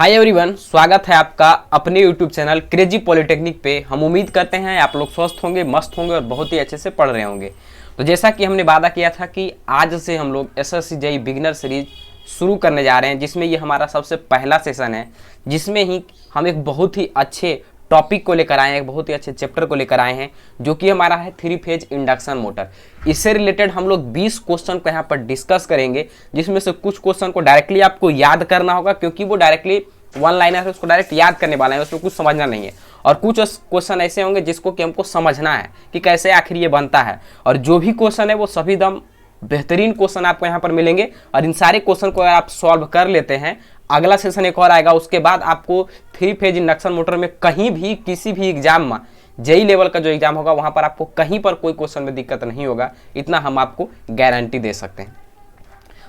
Hi everyone, स्वागत है आपका अपने यूट्यूब चैनल क्रेजी पॉलिटेक्निक पे। हम उम्मीद करते हैं आप लोग स्वस्थ होंगे, मस्त होंगे और बहुत ही अच्छे से पढ़ रहे होंगे। तो जैसा कि हमने वादा किया था कि आज से हम लोग एसएससी जेईई बिगिनर सीरीज शुरू करने जा रहे हैं, जिसमें ये हमारा सबसे पहला सेशन है, जिसमें ही हम एक बहुत ही अच्छे टॉपिक को लेकर आए हैं, एक बहुत ही अच्छे चैप्टर को लेकर आए हैं, जो कि हमारा है 3 फेज इंडक्शन मोटर। इससे रिलेटेड हम लोग 20 क्वेश्चन को यहाँ पर डिस्कस करेंगे, जिसमें से कुछ क्वेश्चन को डायरेक्टली आपको याद करना होगा, क्योंकि वो डायरेक्टली वन लाइनर है, उसको डायरेक्ट याद करने वाला है, उसमें कुछ समझना नहीं है। और कुछ क्वेश्चन ऐसे होंगे जिसको कि हमको समझना है कि कैसे आखिर ये बनता है। और जो भी क्वेश्चन है वो सभी दम बेहतरीन क्वेश्चन आपको यहाँ पर मिलेंगे। और इन सारे क्वेश्चन को अगर आप सॉल्व कर लेते हैं, अगला सेशन एक और आएगा, उसके बाद आपको 3 फेज इंडक्शन मोटर में कहीं भी किसी भी एग्जाम में, जेईई लेवल का जो एग्जाम होगा वहां पर आपको कहीं पर कोई क्वेश्चन में दिक्कत नहीं होगा, इतना हम आपको गारंटी दे सकते हैं।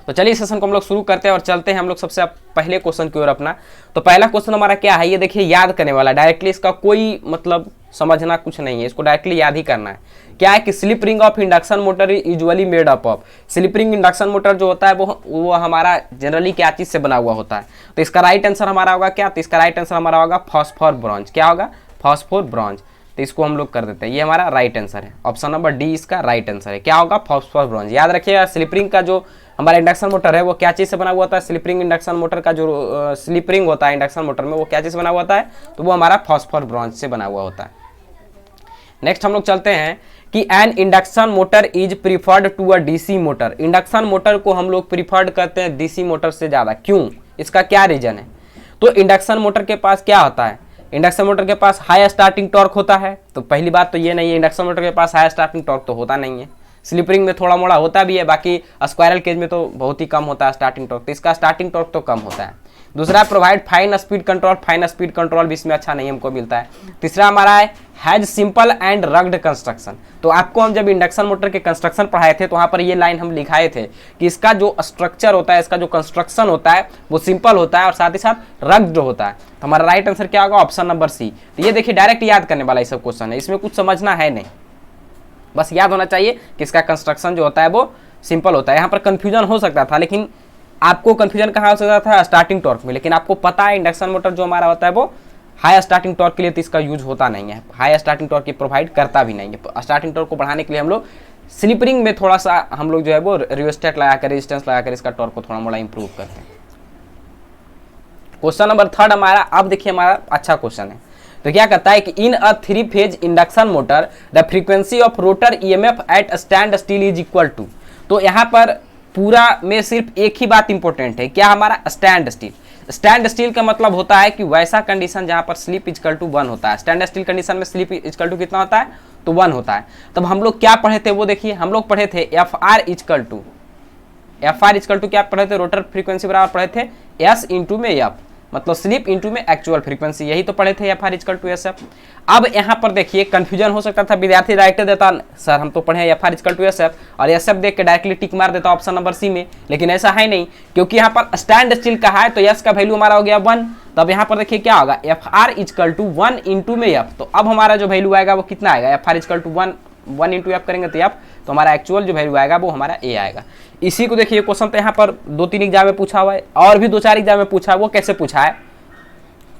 तो चलिए सेशन को हम लोग शुरू करते हैं और चलते हैं हम लोग सबसे पहले क्वेश्चन की ओर अपना। तो पहला क्वेश्चन हमारा क्या है, ये देखिए याद करने वाला, डायरेक्टली इसका कोई मतलब समझना कुछ नहीं है, इसको डायरेक्टली याद ही करना है। क्या है कि slip ring of induction motor is usually made up of. Slip ring induction motor जो होता है वो हमारा जनरली क्या चीज से बना हुआ होता है। तो इसका राइट आंसर हमारा होगा क्या, तो इसका राइट आंसर हमारा होगा फॉस्फोर ब्रॉन्ज। क्या होगा, फॉस्फोर ब्रॉन्ज। तो इसको हम लोग कर देते हैं, ये हमारा राइट आंसर है, ऑप्शन नंबर डी इसका राइट आंसर है। क्या होगा, फॉस्फोर ब्रॉन्ज। याद रखिएगा स्लिप रिंग का जो हमारा इंडक्शन मोटर है वो क्या चीज से बना हुआ होता है, स्लिप रिंग इंडक्शन मोटर का जो स्लिप रिंग होता है इंडक्शन मोटर में, वो क्या चीज से बना हुआ होता है, तो वो हमारा फॉस्फोर ब्रॉन्ज से बना हुआ होता है। नेक्स्ट हम लोग चलते हैं कि an induction motor is preferred to a DC motor. Induction motor को हम लोग प्रीफर्ड करते हैं डीसी मोटर से ज्यादा, क्यों, इसका क्या रीजन है। तो इंडक्शन मोटर के पास क्या होता है, इंडक्शन मोटर के पास हाई स्टार्टिंग टॉर्क होता है। तो पहली बात तो ये नहीं है, इंडक्शन मोटर के पास हाई स्टार्टिंग टॉर्क तो होता नहीं है। स्लिप रिंग में थोड़ा मोड़ा होता भी है, बाकी स्क्वायरल केज में तो बहुत ही कम होता है स्टार्टिंग टॉर्क, तो इसका स्टार्टिंग टॉर्क तो कम होता है। दूसरा provide fine speed control, fine speed control भी इसमें अच्छा नहीं हमको मिलता है। तीसरा हमारा है has simple and rugged construction. तो आपको हम जब इंडक्शन मोटर के कंस्ट्रक्शन पढ़ाए थे तो वहाँ पर ये लाइन हम लिखाए थे कि इसका जो स्ट्रक्चर होता है, इसका जो कंस्ट्रक्शन होता है वो सिंपल होता है और साथ ही साथ रग्ड होता है। तो हमारा राइट आंसर क्या होगा, ऑप्शन नंबर सी। तो ये देखिए डायरेक्ट याद करने वाला ये सब क्वेश्चन है, इसमें कुछ समझना है नहीं, बस याद होना चाहिए कि इसका कंस्ट्रक्शन जो होता है वो सिंपल होता है। यहाँ पर कंफ्यूजन हो सकता था, लेकिन आपको कंफ्यूजन कहाँ हो सकता था, स्टार्टिंग टॉर्क में, लेकिन आपको पता है इंडक्शन मोटर जो हमारा होता है वो हाई स्टार्टिंग टॉर्क के लिए तो इसका यूज होता नहीं है, हाई स्टार्टिंग टॉर्क की प्रोवाइड करता भी नहीं है। स्टार्टिंग टॉर्क को बढ़ाने के लिए हम लोग स्लिप रिंग में थोड़ा सा हम लोग जो है वो रियोस्टेट लगाकर, रेजिस्टेंस लगाकर इसका टॉर्क को थोड़ा मोड़ा इंप्रूव करते हैं। क्वेश्चन नंबर 3 हमारा, अब देखिए हमारा अच्छा क्वेश्चन है। तो क्या कहता है कि in a 3 phase induction motor the frequency of rotor EMF at standstill is equal to. तो यहाँ पर पूरा में सिर्फ एक ही बात इंपॉर्टेंट है, क्या हमारा, स्टैंड स्टिल। स्टैंड स्टिल का मतलब होता है कि वैसा कंडीशन जहां पर स्लिप इक्वल टू 1 होता है। स्टैंड स्टिल कंडीशन में स्लिप इक्वल टू कितना होता है, तो 1 होता है। तब हम लोग क्या पढ़े थे वो देखिए, हम लोग पढ़े थे एफ आर इक्वल टू क्या पढ़े थे, रोटर फ्रीक्वेंसी बराबर पढ़े थे एस इंटू में एफ, मतलब स्लिप इंटू में एक्चुअल फ्रीक्वेंसी, यही तो पढ़े थे F R equal to S F. अब यहाँ पर देखिए कंफ्यूजन हो सकता था, विद्यार्थी डायरेक्ट देता सर हम तो पढ़े F R equal to S F, और एस एफ देख के डायरेक्टली टिक मार देता ऑप्शन नंबर सी में, लेकिन ऐसा है नहीं, क्योंकि यहाँ पर स्टैंड स्टिल का है तो एस का वैल्यू हमारा हो गया 1। तब यहाँ पर देखिए क्या होगा, F R equal to 1 into में एफ। तो अब हमारा जो वैल्यू आएगा वो कितना आएगा, F R equal to 1 into F करेंगे तो एफ, तो हमारा एक्चुअल जो वैल्यू आएगा वो हमारा ए आएगा। इसी को देखिए क्वेश्चन तो यहाँ पर 2-3 एग्जाम में पूछा हुआ है, और भी 2-4 एग्जाम में पूछा है। वो कैसे पूछा है,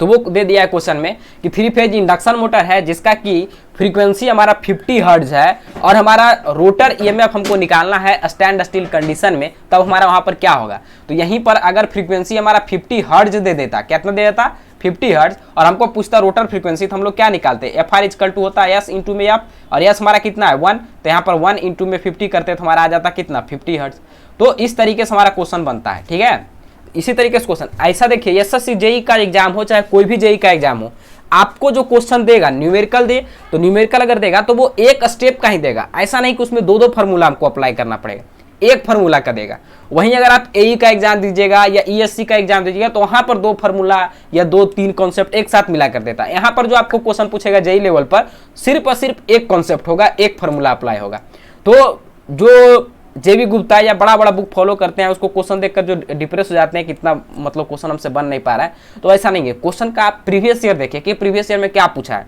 तो वो दे दिया है क्वेश्चन में कि 3 फेज इंडक्शन मोटर है जिसका कि फ्रीक्वेंसी हमारा 50 हर्ट्ज है, और हमारा रोटर ईएमएफ हमको निकालना है स्टैंड स्टिल कंडीशन में, तब हमारा वहां पर क्या होगा। तो यहीं पर अगर फ्रीक्वेंसी हमारा 50 हर्ट्ज दे देता, कितना दे देता, 50 हर्ट्ज, और हमको पूछता रोटर फ्रीक्वेंसी, तो हम लोग क्या निकालते, एफ आर इक्वल टू होता है एस इंटू में एफ, और एस हमारा कितना है 1, तो यहाँ पर 1 इंटू में 50 करते तो हमारा आ जाता कितना, 50 हर्ट्ज। तो इस तरीके से हमारा क्वेश्चन बनता है, ठीक है। इसी तरीके से क्वेश्चन ऐसा देखिए, एसएससी जेईई का एग्जाम हो चाहे कोई भी जेईई का एग्जाम हो, आपको जो क्वेश्चन देगा न्यूमेरिकल दे, तो न्यूमेरिकल अगर देगा तो वो एक स्टेप का ही देगा, ऐसा नहीं कि उसमें 2-2 फार्मूला आपको अप्लाई करना पड़ेगा, एक फार्मूला का देगा। वहीं अगर आप एई का एग्जाम दीजिएगा या ईएससी का एग्जाम दीजिएगा तो वहां पर 2 फार्मूला या 2-3 कॉन्सेप्ट एक साथ मिला कर देता है। यहाँ पर जो आपको क्वेश्चन पूछेगा जेईई लेवल पर, सिर्फ और सिर्फ एक कॉन्सेप्ट होगा, एक फार्मूला अप्लाई होगा। तो जो जेबी गुप्ता या बड़ा बड़ा बुक फॉलो करते हैं उसको क्वेश्चन देखकर जो डिप्रेस हो जाते हैं कि इतना मतलब क्वेश्चन हमसे बन नहीं पा रहा है, तो ऐसा नहीं है। क्वेश्चन का आप प्रीवियस ईयर देखिए कि प्रीवियस ईयर में क्या पूछा है,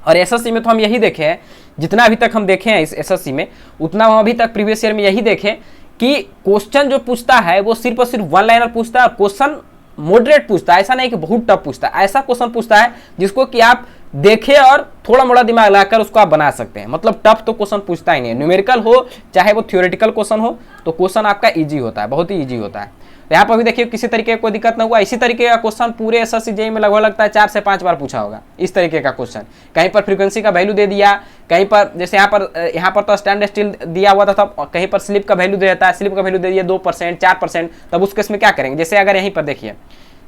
और एसएससी में तो हम यही देखे हैं, जितना अभी तक हम देखे हैं इस एसएससी में, उतना हम अभी तक प्रीवियस ईयर में यही देखें कि क्वेश्चन जो पूछता है वो सिर्फ और सिर्फ 1 लाइनर पूछता है, और क्वेश्चन मॉडरेट पूछता है, ऐसा नहीं कि बहुत टफ पूछता है। ऐसा क्वेश्चन पूछता है जिसको कि आप देखें और थोड़ा मोड़ा दिमाग लगाकर उसको आप बना सकते हैं। मतलब टफ तो क्वेश्चन पूछता ही नहीं है, न्यूमेरिकल हो चाहे वो थ्योरेटिकल क्वेश्चन हो, तो क्वेश्चन आपका ईजी होता है, बहुत ही ईजी होता है। तो यहाँ पर भी देखिए किसी तरीके कोई दिक्कत ना हुआ। इसी तरीके का क्वेश्चन पूरे एसएससी जेईई में लगभग लगता है 4 से 5 बार पूछा होगा इस तरीके का क्वेश्चन। कहीं पर फ्रीक्वेंसी का वैल्यू दे दिया, कहीं पर जैसे यहाँ पर तो स्टैंड स्टिल दिया हुआ था, तब कहीं पर स्लिप का वैल्यू दे देता है, स्लिप का वैल्यू दे दिया 2%, 4%, तब उस केस में क्या करेंगे। जैसे अगर यहीं पर देखिए,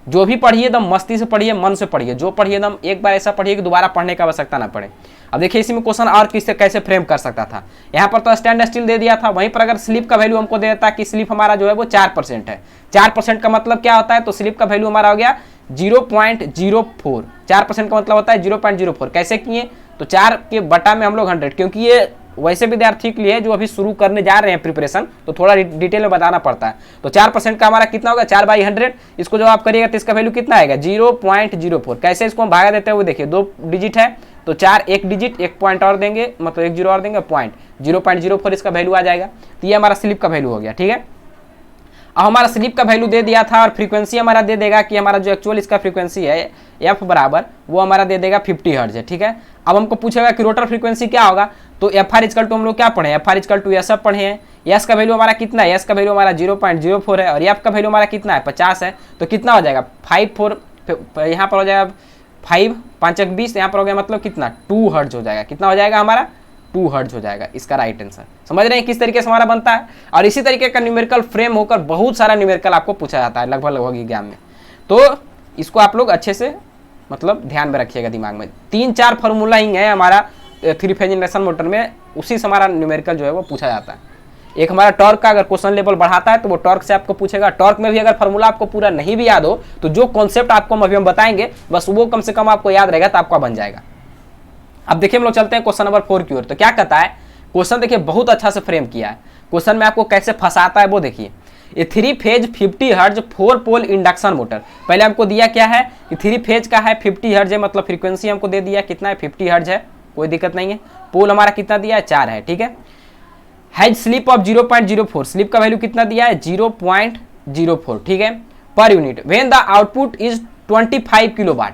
जो भी पढ़िए एकदम मस्ती से पढ़िए, मन से पढ़िए, जो पढ़िए एकदम एक बार ऐसा पढ़िए कि दोबारा पढ़ने की आवश्यकता ना पड़े। अब देखिए इसी में क्वेश्चन और किससे कैसे फ्रेम कर सकता था। यहाँ पर तो स्टैंड स्टिल दे दिया था, वहीं पर अगर स्लिप का वैल्यू हमको दे देता कि स्लिप हमारा जो है वो 4% है। 4% का मतलब क्या होता है, तो स्लिप का वैल्यू हमारा हो गया 0.04। 4% का मतलब होता है 0.04। कैसे किए, तो 4 के बटा में हम लोग 100, क्योंकि ये वैसे विद्यार्थी के लिए जो अभी शुरू करने जा रहे हैं प्रिपरेशन, तो थोड़ा डिटेल में बताना पड़ता है। तो 4% का हमारा कितना होगा, 4/100। इसको जब आप करिएगा तो इसका वैल्यू कितना आएगा, 0.04। कैसे इसको हम भागा देते हैं वो देखिए, 2 डिजिट है तो 4 एक डिजिट, एक पॉइंट और देंगे, मतलब एक जीरो और देंगे, पॉइंट 0.04 इसका वैल्यू आ जाएगा। तो ये हमारा स्लिप का वैल्यू हो गया, ठीक है। अब हमारा स्लिप का वैल्यू दे दिया था और फ्रीक्वेंसी हमारा दे देगा कि हमारा जो एक्चुअल इसका फ्रीक्वेंसी है एफ बराबर वो हमारा दे देगा 50 हर्ट्ज है, ठीक है। अब हमको पूछेगा कि रोटर फ्रीक्वेंसी क्या होगा, तो एफ आर इजकल टू हम लोग क्या पढ़े, F R equal to S पढ़े हैं। एस का वैल्यू हमारा कितना है, एस का वैल्यू हमारा 0.04 है और एफ का वैल्यू हमारा कितना है, 50 है। तो कितना हो जाएगा 5 यहाँ पर हो जाएगा 5 5 20, यहाँ पर हो गया मतलब कितना 2 हर्ट्ज हो जाएगा। कितना हो जाएगा हमारा 2 हर्ट्ज हो जाएगा इसका राइट आंसर। समझ रहे हैं किस तरीके से हमारा बनता है। और इसी तरीके का न्यूमेरिकल फ्रेम होकर बहुत सारा न्यूमेरिकल आपको पूछा जाता है लगभग एग्जाम में। तो इसको आप लोग अच्छे से मतलब ध्यान में रखिएगा दिमाग में। 3-4 फार्मूला ही है हमारा 3 फेज इंडक्शन मोटर में, उसी से हमारा न्यूमेरिकल जो है वो पूछा जाता है। एक हमारा टॉर्क का अगर क्वेश्चन लेवल बढ़ाता है तो वो टॉर्क से आपको पूछेगा। टॉर्क में भी अगर फार्मूला आपको पूरा नहीं भी याद हो तो जो कॉन्सेप्ट आपको अभी हम बताएंगे बस वो कम से कम आपको याद रहेगा तो आपका बन जाएगा। अब देखिए हम लोग चलते हैं क्वेश्चन नंबर 4 की ओर। तो क्या कहता है क्वेश्चन, देखिए बहुत अच्छा से फ्रेम किया है क्वेश्चन में, आपको कैसे फंसाता है वो देखिए। ये 3 फेज 50 हर्ट्ज 4 पोल इंडक्शन मोटर, पहले हमको दिया क्या है कि 3 फेज का है 50 हर्ट्ज है, मतलब फ्रीक्वेंसी हमको दे दिया कितना है 50 हर्ट्ज है, कोई दिक्कत नहीं है। पोल हमारा कितना दिया है 4 है, ठीक है। हैज स्लिप ऑफ 0.04, स्लिप का वैल्यू कितना दिया है 0.04, ठीक है, per unit. When the output is 25 kilowatt,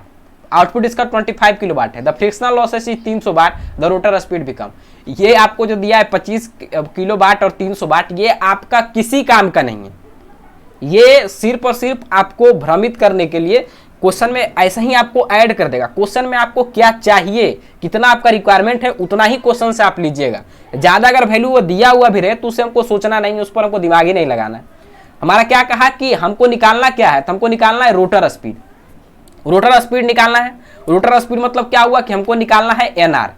output इसका 25 किलोवाट है, the frictional losses is 300 watt, the rotor speed become. ये आपको जो दिया है 25 किलोवाट और 300 वाट, ये आपका किसी काम का नहीं है, ये सिर्फ और सिर्फ आपको भ्रमित करने के लिए क्वेश्चन में ऐसा ही आपको ऐड कर देगा। क्वेश्चन में आपको क्या चाहिए, कितना आपका रिक्वायरमेंट है, उतना ही क्वेश्चन से आप लीजिएगा। ज्यादा अगर वैल्यू वो दिया हुआ भी रहे तो उसे हमको सोचना नहीं, उस पर हमको दिमाग ही नहीं लगाना है। हमारा क्या कहा कि हमको निकालना क्या है, तो हमको निकालना है रोटर स्पीड। रोटर स्पीड निकालना है। रोटर स्पीड मतलब क्या हुआ कि हमको निकालना है एनआर।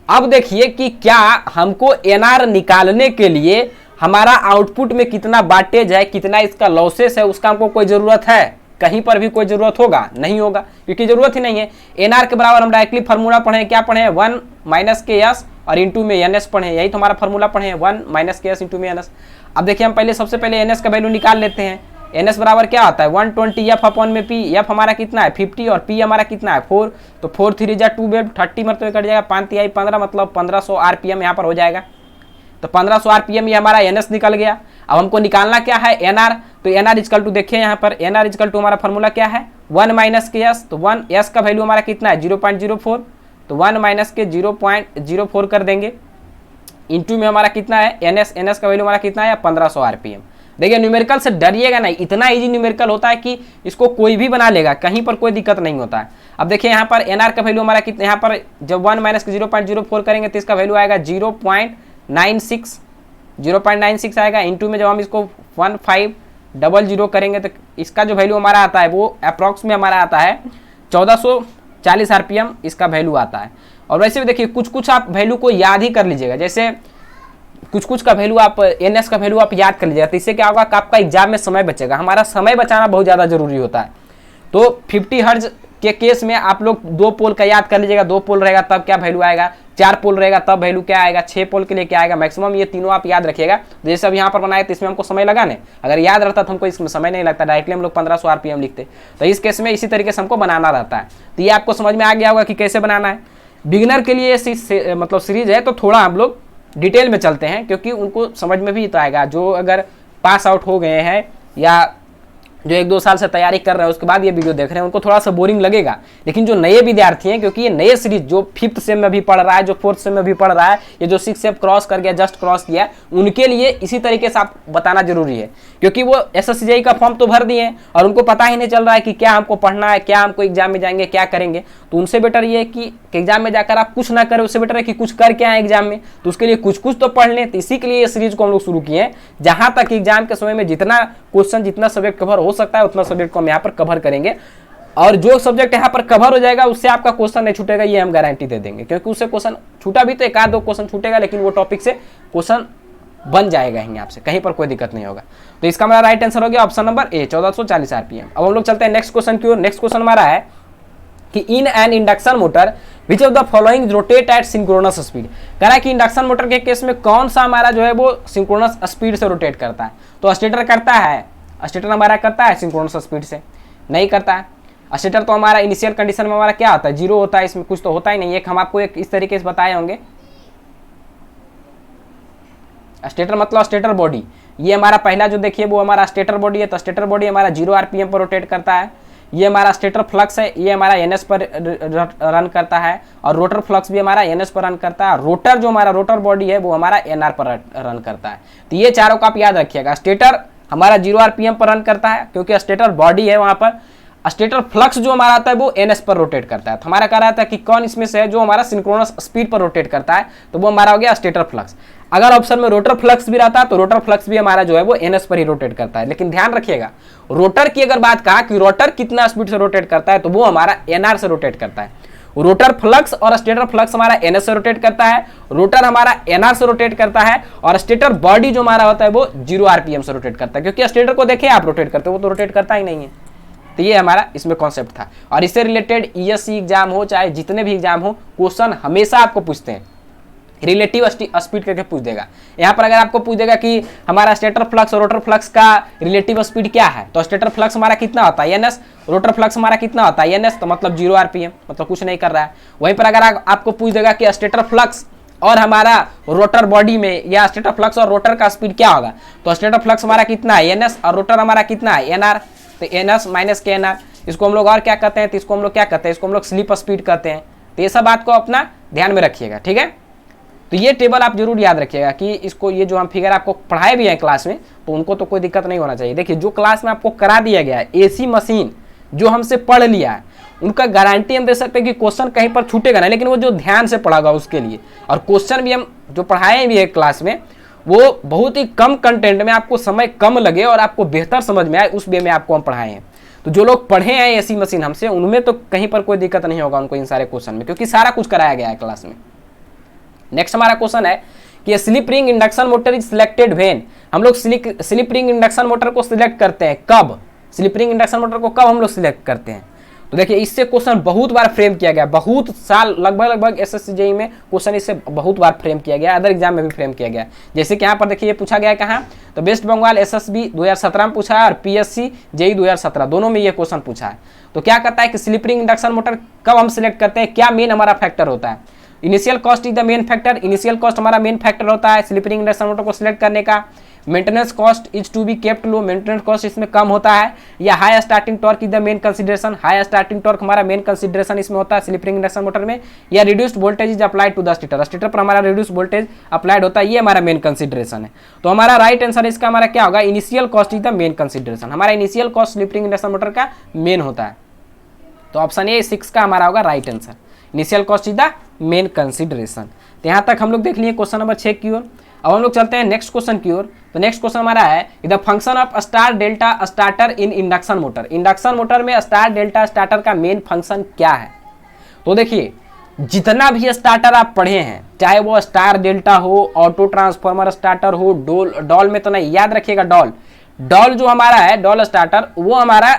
अब देखिए कि क्या हमको एनआर निकालने के लिए हमारा आउटपुट में कितना वाटेज है, कितना इसका लॉसेस है, उसका हमको कोई जरूरत है, कहीं पर भी कोई जरूरत होगा नहीं होगा, क्योंकि जरूरत ही नहीं है। एनआर के बराबर हम डायरेक्टली फार्मूला पढ़े, क्या पढ़े 1 - KS और इंटू में एनएस पढ़े, यही तो हमारा फार्मूला पढ़े 1 - KS इंटू में एनएस। अब देखिए हम पहले सबसे पहले एनएस का वैल्यू निकाल लेते हैं। एनएस बराबर क्या होता है 120 एफ अपॉन में पी। एफ हमारा कितना है 50 और पी हमारा कितना है 4, तो 4 3 जा 2 बेड 30 मतलब कट जाएगा, 5 3 15 मतलब 1500 आरपीएम यहाँ पर हो जाएगा। तो 1500 आरपीएम ये हमारा एनएस निकल गया। अब हमको निकालना क्या है एनआर, तो एनआर इजकल टू देखिए यहाँ पर एनआर इजकल टू हमारा फार्मूला क्या है 1 - KS, तो 1 एस का वैल्यू हमारा कितना है 0.04, तो 1 - के 0.04 कर देंगे, इंटू में हमारा कितना है एनएस, एनएस का वैल्यू हमारा कितना है 1500 आरपीएम। देखिए न्यूमेरिकल से डरिएगा नहीं, इतना इजी न्यूमेरिकल होता है कि इसको कोई भी बना लेगा, कहीं पर कोई दिक्कत नहीं होता है। अब देखिए यहाँ पर एनआर का वैल्यू हमारा कितना, यहाँ पर जब 1 - के 0.04 करेंगे तो इसका वैल्यू आएगा 0.96 आएगा, इंटू में जब हम इसको 1500 करेंगे तो इसका जो वैल्यू हमारा आता है वो अप्रॉक्स में हमारा आता है 1440 आरपीएम इसका वैल्यू आता है। और वैसे भी देखिए कुछ कुछ आप वैल्यू को याद ही कर लीजिएगा, जैसे कुछ कुछ का वैल्यू आप एनएस का वैल्यू आप याद कर लीजिएगा, तो इससे क्या होगा कि आपका एग्जाम में समय बचेगा। हमारा समय बचाना बहुत ज़्यादा जरूरी होता है। तो 50 हर्ट्ज के केस में आप लोग 2 पोल का याद कर लीजिएगा, 2 पोल रहेगा तब क्या वैल्यू आएगा, 4 पोल रहेगा तब वैल्यू क्या आएगा, 6 पोल के लिए क्या आएगा, मैक्सिमम ये तीनों आप याद रखिएगा। जैसे अब यहाँ पर बनाए तो इसमें हमको समय लगा नहीं, अगर याद रहता तो हमको इसमें समय नहीं लगता, डायरेक्टली हम लोग 1500 आरपीएम लिखते। तो इस केस में इसी तरीके से हमको बनाना रहता है। तो ये आपको समझ में आ गया होगा कि कैसे बनाना है। बिगिनर के लिए मतलब सीरीज है तो थोड़ा हम लोग डिटेल में चलते हैं, क्योंकि उनको समझ में भी तो आएगा। जो अगर पास आउट हो गए हैं या जो 1-2 साल से तैयारी कर रहे हैं उसके बाद ये वीडियो देख रहे हैं उनको थोड़ा सा बोरिंग लगेगा, लेकिन जो नए विद्यार्थी हैं, क्योंकि ये नए सीरीज जो 5th सेम में भी पढ़ रहा है, जो 4th सेम में भी पढ़ रहा है, ये जो 6th सेम क्रॉस कर गया, जस्ट क्रॉस किया, उनके लिए इसी तरीके से आप बताना जरूरी है, क्योंकि वो SSCJE का फॉर्म तो भर दिए हैं और उनको पता ही नहीं चल रहा है कि क्या हमको पढ़ना है, क्या हमको एग्जाम में जाएंगे, क्या करेंगे। तो उनसे बेटर ये है कि एग्जाम में जाकर आप कुछ ना करें, उससे बेटर है कि कुछ करके आए एग्जाम में, तो उसके लिए कुछ कुछ तो पढ़ लें। तो इसी के लिए ये सीरीज को हम लोग शुरू किए हैं, जहां तक एग्जाम के समय में जितना क्वेश्चन, जितना सब्जेक्ट कवर हो सकता है उतना सब्जेक्ट को हम यहाँ पर कवर करेंगे, और जो सब्जेक्ट यहाँ पर कवर हो जाएगा उससे आपका क्वेश्चन नहीं छूटेगा, ये हम गारंटी दे देंगे, क्योंकि उससे क्वेश्चन छूटा भी तो 1-2 क्वेश्चन छूटेगा, लेकिन वो टॉपिक से क्वेश्चन बन जाएगा ही आपसे, कहीं पर कोई दिक्कत नहीं होगा। तो इसका हमारा राइट आंसर हो गया ऑप्शन नंबर ए, 1440 RPM। अब हम लोग चलते हैं नेक्स्ट क्वेश्चन की ओर। नेक्स्ट क्वेश्चन हमारा है कि इन an induction motor which of the following rotate at synchronous speed. कह रहा है कि इंडक्शन मोटर के केस में कौन सा हमारा जो है वो सिंक्रोनस स्पीड से रोटेट करता है। तो स्टेटर करता है, स्टेटर हमारा करता है सिंक्रोनस स्पीड से, नहीं करता है। स्टेटर तो हमारा इनिशियल कंडीशन में हमारा क्या होता है, 0 होता है, इसमें कुछ तो होता ही नहीं है। हम आपको एक इस तरीके से बताए होंगे, स्टेटर मतलब स्टेटर बॉडी, ये हमारा पहला जो देखिए वो हमारा स्टेटर बॉडी है, तो स्टेटर बॉडी हमारा 0 RPM पर रोटेट करता है। ये हमारा स्टेटर फ्लक्स है, ये हमारा NS पर रन करता है, और रोटर फ्लक्स भी हमारा NS पर रन करता है। रोटर जो हमारा रोटर बॉडी है वो हमारा NR पर रन करता है। तो ये चारों को आप याद रखिएगा। स्टेटर हमारा 0 RPM पर रन करता है क्योंकि स्टेटर बॉडी है वहां पर। स्टेटर फ्लक्स जो हमारा आता है वो NS पर रोटेट करता है। तो हमारा कह रहा था कि कौन इसमें से है जो हमारा सिंक्रोनस स्पीड पर रोटेट करता है, तो वो हमारा हो गया स्टेटर फ्लक्स। अगर ऑप्शन में रोटर फ्लक्स भी रहता है तो रोटर फ्लक्स भी हमारा जो है वो NS पर ही रोटेट करता है। लेकिन ध्यान रखिएगा, रोटर की अगर बात कहा कि रोटर कितना स्पीड से रोटेट करता है, तो वो हमारा NR से रोटेट करता है। रोटर फ्लक्स और स्टेटर फ्लक्स हमारा NS से रोटेट करता है, रोटर हमारा NR से रोटेट करता है, और स्टेटर बॉडी जो हमारा होता है वो 0 RPM से रोटेट करता है। क्योंकि स्टेटर को देखें आप रोटेट करते हो, वो तो रोटेट करता ही नहीं है। तो ये हमारा इसमें कॉन्सेप्ट था, और इससे रिलेटेड ESC एग्जाम हो चाहे जितने भी एग्जाम हो, क्वेश्चन हमेशा आपको पूछते हैं, रिलेटिव स्पीड करके पूछ देगा। यहाँ पर अगर आपको पूछ देगा कि हमारा स्टेटर फ्लक्स और रोटर फ्लक्स का रिलेटिव स्पीड क्या है, तो स्टेटर फ्लक्स हमारा कितना होता है NS, रोटर फ्लक्स हमारा कितना होता है NS, तो मतलब 0 RPM, मतलब कुछ नहीं कर रहा है। वहीं पर अगर आपको पूछ देगा कि स्टेटर फ्लक्स और हमारा रोटर बॉडी में, या स्टेटर फ्लक्स और रोटर का स्पीड क्या होगा, तो स्टेटर फ्लक्स हमारा कितना है NS, और रोटर हमारा कितना है NR, तो NS माइनस KNR। इसको हम लोग और क्या कहते हैं, तो इसको हम लोग क्या कहते हैं, इसको हम लोग स्लिप स्पीड कहते हैं। तो ये सब बात को अपना ध्यान में रखिएगा, ठीक है। तो ये टेबल आप जरूर याद रखिएगा कि इसको, ये जो हम फिगर आपको पढ़ाए भी हैं क्लास में, तो उनको तो कोई दिक्कत नहीं होना चाहिए। देखिए जो क्लास में आपको करा दिया गया है, AC मशीन जो हमसे पढ़ लिया है, उनका गारंटी हम दे सकते हैं कि क्वेश्चन कहीं पर छूटेगा ना, लेकिन वो जो ध्यान से पढ़ागा उसके लिए। और क्वेश्चन भी हम जो पढ़ाए भी है क्लास में, वो बहुत ही कम कंटेंट में आपको समय कम लगे और आपको बेहतर समझ में आए, उस वे में आपको हम पढ़ाए हैं। तो जो लोग पढ़े हैं AC मशीन हमसे, उनमें तो कहीं पर कोई दिक्कत नहीं होगा उनको इन सारे क्वेश्चन में, क्योंकि सारा कुछ कराया गया है क्लास में। नेक्स्ट हमारा क्वेश्चन है कि slip ring induction motor is selected when. हम लोग स्लिप रिंग इंडक्शन मोटर को सिलेक्ट करते हैं कब, स्लिप रिंग इंडक्शन मोटर को कब हम लोग सिलेक्ट करते हैं। तो देखिए इससे क्वेश्चन बहुत बार फ्रेम किया गया, बहुत साल, लगभग SSCJE में क्वेश्चन इससे बहुत बार फ्रेम किया गया, अदर एग्जाम में भी फ्रेम किया गया। जैसे कि यहाँ पर देखिए ये पूछा गया है कहाँ, तो वेस्ट बंगाल SSB 2017 में पूछा है, और PSC JEE 2017 दोनों में ये क्वेश्चन पूछा है। तो क्या कहता है कि स्लिप रिंग इंडक्शन मोटर कब हम सिलेक्ट करते हैं, क्या मेन हमारा फैक्टर होता है। Initial cost is the main factor, initial cost हमारा मेन फैक्टर होता है स्लिप रिंग इंडक्शन मोटर को सिलेक्ट करने का। Maintenance cost is to be kept low, maintenance cost इसमें कम होता है। या high starting torque is the main consideration, high starting torque हमारा मेन कंसीडरेशन इसमें होता है स्लिप रिंग इंडक्शन मोटर में। या reduced voltage is applied to the stator, stator पर हमारा रिड्यूस्ड वोल्टेज अप्लाइड होता है, ये हमारा मेन कंसीडरेशन है। तो हमारा राइट आंसर इसका हमारा क्या होगा, initial cost is the main consideration. हमारा initial cost slip ring induction motor का मेन होता है। तो ऑप्शन ए 6 का हमारा होगा right answer, initial cost is the main consideration. तो यहाँ तक हम लोग देख लिए क्वेश्चन नंबर 6 की ओर। अब हम लोग चलते हैं नेक्स्ट क्वेश्चन की ओर। तो नेक्स्ट क्वेश्चन हमारा है the function of star delta starter in induction motor. Induction motor में स्टार डेल्टा स्टार्टर का मेन फंक्शन क्या है। तो देखिए जितना भी स्टार्टर आप पढ़े हैं, चाहे वो स्टार डेल्टा हो, ऑटो ट्रांसफॉर्मर स्टार्टर हो, डॉल में तो नहीं, याद रखिएगा डॉल जो हमारा है, डॉल स्टार्टर, वो हमारा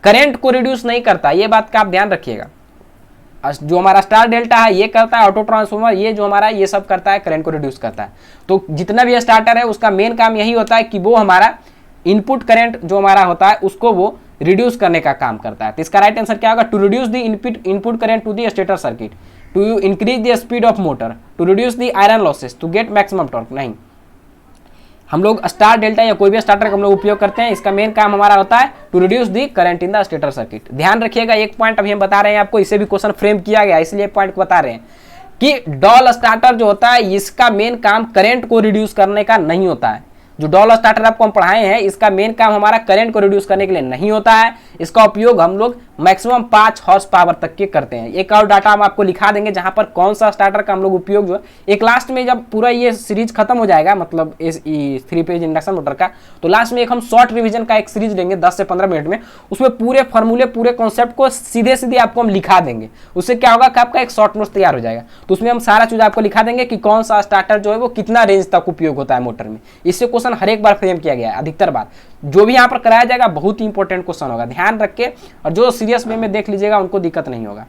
करंट को रिड्यूस नहीं करता, ये बात का आप ध्यान रखिएगा। जो हमारा स्टार डेल्टा है ये करता है ऑटो ट्रांसफॉर्मर, ये जो हमारा ये सब करता है करंट को रिड्यूस करता है। तो जितना भी स्टार्टर है उसका मेन काम यही होता है कि वो हमारा इनपुट करंट जो हमारा होता है उसको वो रिड्यूस करने का काम करता है। तो इसका राइट आंसर क्या होगा, to reduce the input current to the stator circuit, to increase the speed of motor, to reduce the iron losses, to get maximum torque. नहीं, हम लोग स्टार डेल्टा या कोई भी स्टार्टर का हम लोग उपयोग करते हैं। इसका मेन काम हमारा होता है to reduce the current in the stator circuit. ध्यान रखिएगा, एक पॉइंट अभी हम बता रहे हैं आपको, इसे भी क्वेश्चन फ्रेम किया गया, इसलिए पॉइंट बता रहे हैं कि डॉल स्टार्टर जो होता है इसका मेन काम करंट को रिड्यूस करने का नहीं होता है। जो डॉल स्टार्टर आपको हम पढ़ाए हैं इसका मेन काम हमारा करंट को रिड्यूस करने के लिए नहीं होता है। इसका उपयोग हम लोग मैक्सिमम 5 हॉर्स पावर तक के करते हैं। एक और डाटा हम आपको लिखा देंगे जहां पर कौन सा स्टार्टर का हम लोग उपयोग जो है, एक लास्ट में जब पूरा ये सीरीज खत्म हो जाएगा, मतलब इस 3 फेज इंडक्शन मोटर का, तो लास्ट में एक हम शॉर्ट रिविजन का एक सीरीज लेंगे 10 से 15 मिनट में। उसमें पूरे फॉर्मूले, पूरे कॉन्सेप्ट को सीधे सीधे आपको हम लिखा देंगे। उससे क्या होगा कि आपका एक शॉर्ट नोट्स तैयार हो जाएगा। तो उसमें हम सारा चीज आपको लिखा देंगे कि कौन सा स्टार्टर जो है वो कितना रेंज तक उपयोग होता है मोटर में। इससे क्वेश्चन हर एक बार फ्रेम किया गया है। अधिकतर बात जो भी यहाँ पर कराया जाएगा बहुत ही इंपॉर्टेंट क्वेश्चन होगा, ध्यान रख के, और जो सीरियस वे में देख लीजिएगा उनको दिक्कत नहीं होगा।